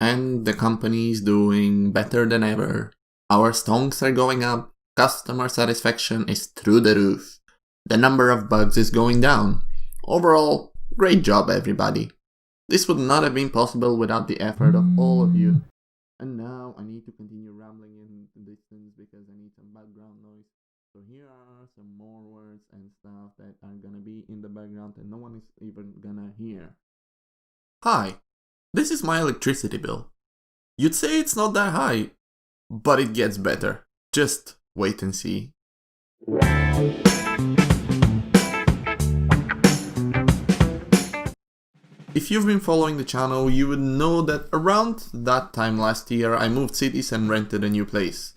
and the company is doing better than ever. Our stonks are going up, customer satisfaction is through the roof, the number of bugs is going down. Overall, great job everybody. This would not have been possible without the effort of all of you. And now I need to continue rambling in the distance because I need some background noise. So here are some more words and stuff that are gonna be in the background and no one is even gonna hear. Hi, this is my electricity bill. You'd say it's not that high, but it gets better. Just wait and see. If you've been following the channel, you would know that around that time last year I moved cities and rented a new place.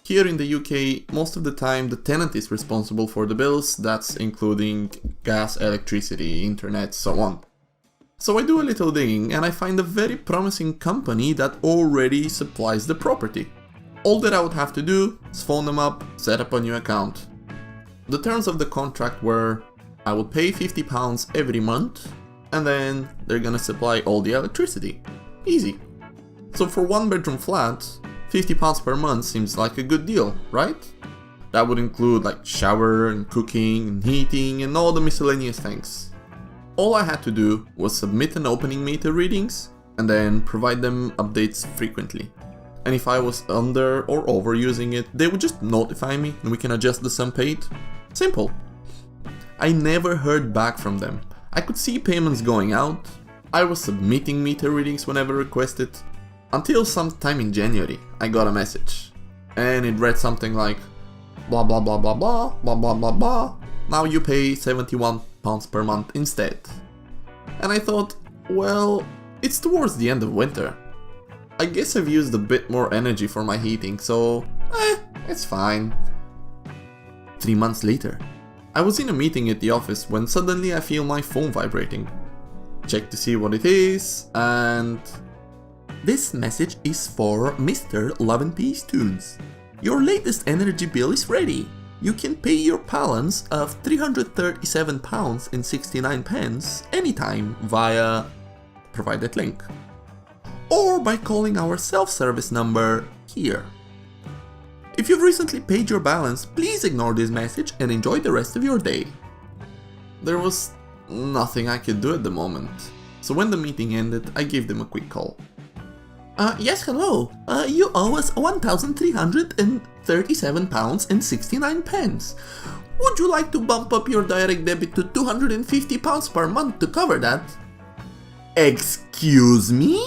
Here in the UK, most of the time the tenant is responsible for the bills, that's including gas, electricity, internet, so on. So I do a little digging and I find a very promising company that already supplies the property. All that I would have to do is phone them up, set up a new account. The terms of the contract were I would pay £50 every month and then they're gonna supply all the electricity. Easy. So for one bedroom flat, £50 per month seems like a good deal, right? That would include like shower and cooking and heating and all the miscellaneous things. All I had to do was submit an opening meter readings and then provide them updates frequently. And if I was under or over using it, they would just notify me and we can adjust the sum paid. Simple. I never heard back from them. I could see payments going out, I was submitting meter readings whenever requested, until sometime in January I got a message. And it read something like, blah blah blah blah blah, blah blah blah blah, now you pay £71 per month instead. And I thought, well, it's towards the end of winter. I guess I've used a bit more energy for my heating, so it's fine. 3 months later, I was in a meeting at the office when suddenly I feel my phone vibrating. Check to see what it is, and this message is for Mr. Love and Peace Toons. Your latest energy bill is ready. You can pay your balance of £337.69 anytime via provided link, or by calling our self-service number here. If you've recently paid your balance, please ignore this message and enjoy the rest of your day. There was nothing I could do at the moment, so when the meeting ended, I gave them a quick call. Yes, hello. You owe us £1,337.69. Would you like to bump up your direct debit to £250 per month to cover that? Excuse me?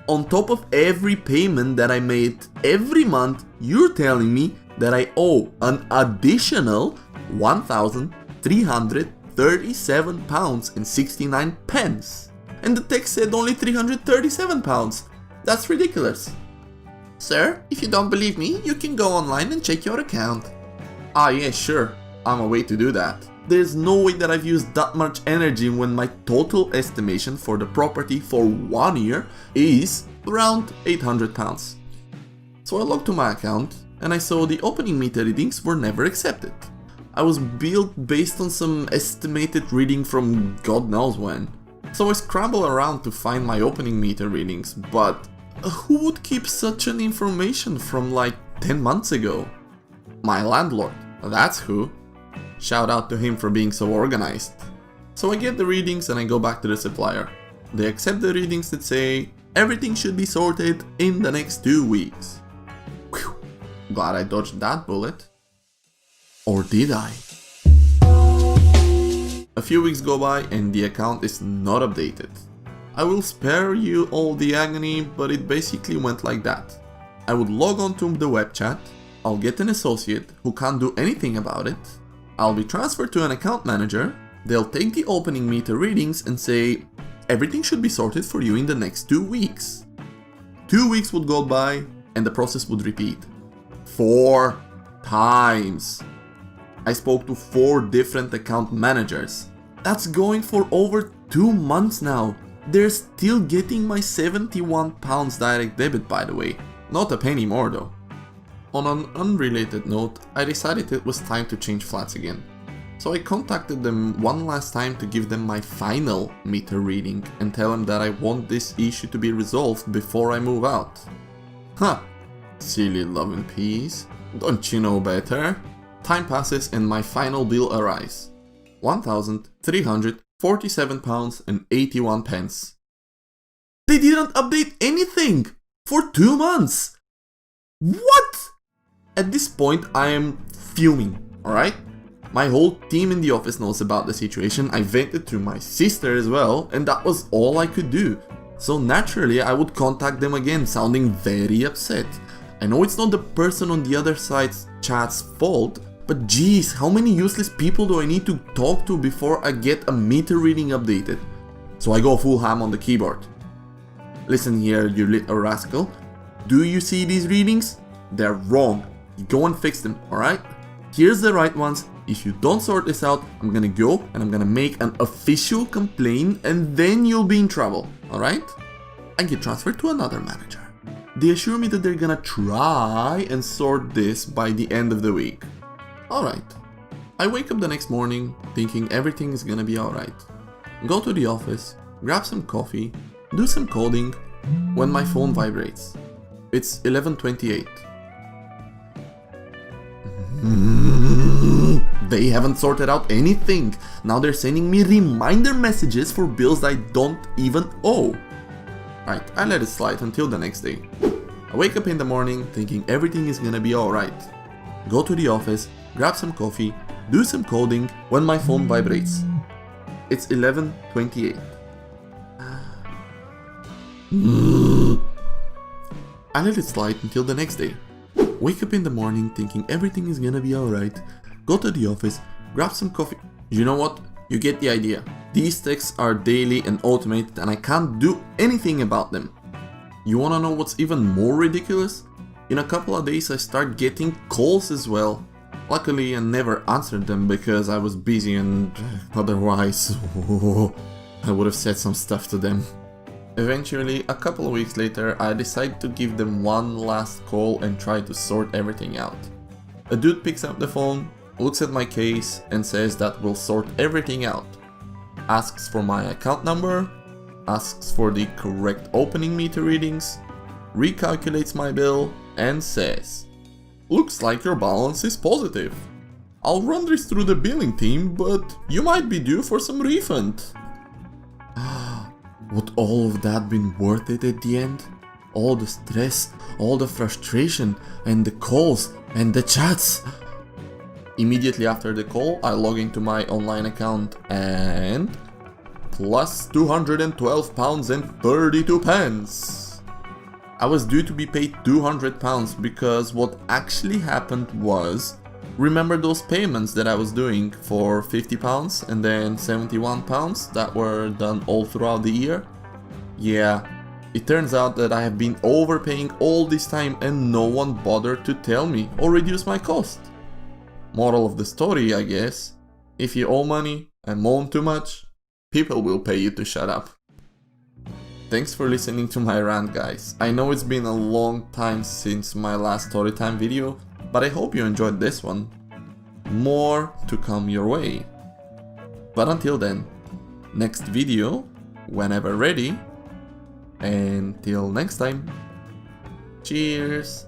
On top of every payment that I made every month, you're telling me that I owe an additional £1,337.69. And the text said only £337. That's ridiculous. Sir, if you don't believe me, you can go online and check your account. Yeah, sure. I'm a way to do that. There's no way that I've used that much energy when my total estimation for the property for 1 year is around £800. So I logged to my account and I saw the opening meter readings were never accepted. I was billed based on some estimated reading from God knows when. So I scrambled around to find my opening meter readings, but who would keep such an information from like 10 months ago? My landlord, that's who. Shout out to him for being so organized. So I get the readings and I go back to the supplier. They accept the readings that say everything should be sorted in the next 2 weeks. Whew, glad I dodged that bullet. Or did I? A few weeks go by and the account is not updated. I will spare you all the agony, but it basically went like that. I would log on to the web chat, I'll get an associate who can't do anything about it, I'll be transferred to an account manager, they'll take the opening meter readings and say, everything should be sorted for you in the next 2 weeks. 2 weeks would go by and the process would repeat. 4 times. I spoke to 4 different account managers. That's going for over 2 months now. They're still getting my £71 direct debit, by the way. Not a penny more though. On an unrelated note, I decided it was time to change flats again. So I contacted them one last time to give them my final meter reading and tell them that I want this issue to be resolved before I move out. Huh, silly love and peace, don't you know better? Time passes and my final bill arrives. £1,347.81. They didn't update anything for 2 months! What? At this point I am fuming, alright? My whole team in the office knows about the situation, I vented to my sister as well, and that was all I could do. So naturally I would contact them again, sounding very upset. I know it's not the person on the other side's chat's fault, but geez, how many useless people do I need to talk to before I get a meter reading updated? So I go full ham on the keyboard. Listen here, you little rascal. Do you see these readings? They're wrong. You go and fix them, alright? Here's the right ones. If you don't sort this out, I'm gonna go and I'm gonna make an official complaint and then you'll be in trouble, alright? I get transferred to another manager. They assure me that they're gonna try and sort this by the end of the week. Alright. I wake up the next morning thinking everything is gonna be alright. Go to the office, grab some coffee, do some coding, when my phone vibrates. It's 11:28. They haven't sorted out anything. Now they're sending me reminder messages for bills I don't even owe. Right, I let it slide until the next day. I wake up in the morning thinking everything is gonna be alright. Go to the office, grab some coffee, do some coding when my phone vibrates. It's 11:28. I let it slide until the next day. Wake up in the morning thinking everything is gonna be alright. Go to the office, grab some coffee. You know what? You get the idea. These texts are daily and automated and I can't do anything about them. You wanna know what's even more ridiculous? In a couple of days I start getting calls as well. Luckily I never answered them because I was busy and otherwise I would have said some stuff to them. Eventually, a couple of weeks later, I decide to give them one last call and try to sort everything out. A dude picks up the phone, looks at my case and says that we'll sort everything out. Asks for my account number, asks for the correct opening meter readings, recalculates my bill and says, "Looks like your balance is positive. I'll run this through the billing team, but you might be due for some refund." Would all of that been worth it at the end? All the stress, all the frustration, and the calls, and the chats. Immediately after the call, I log into my online account and plus £212.32. I was due to be paid £200 because what actually happened was, remember those payments that I was doing for £50 and then £71 that were done all throughout the year? Yeah, it turns out that I have been overpaying all this time and no one bothered to tell me or reduce my cost. Moral of the story, I guess, if you owe money and moan too much, people will pay you to shut up. Thanks for listening to my rant, guys. I know it's been a long time since my last storytime video, but I hope you enjoyed this one. More to come your way. But until then, next video, whenever ready, and till next time, cheers!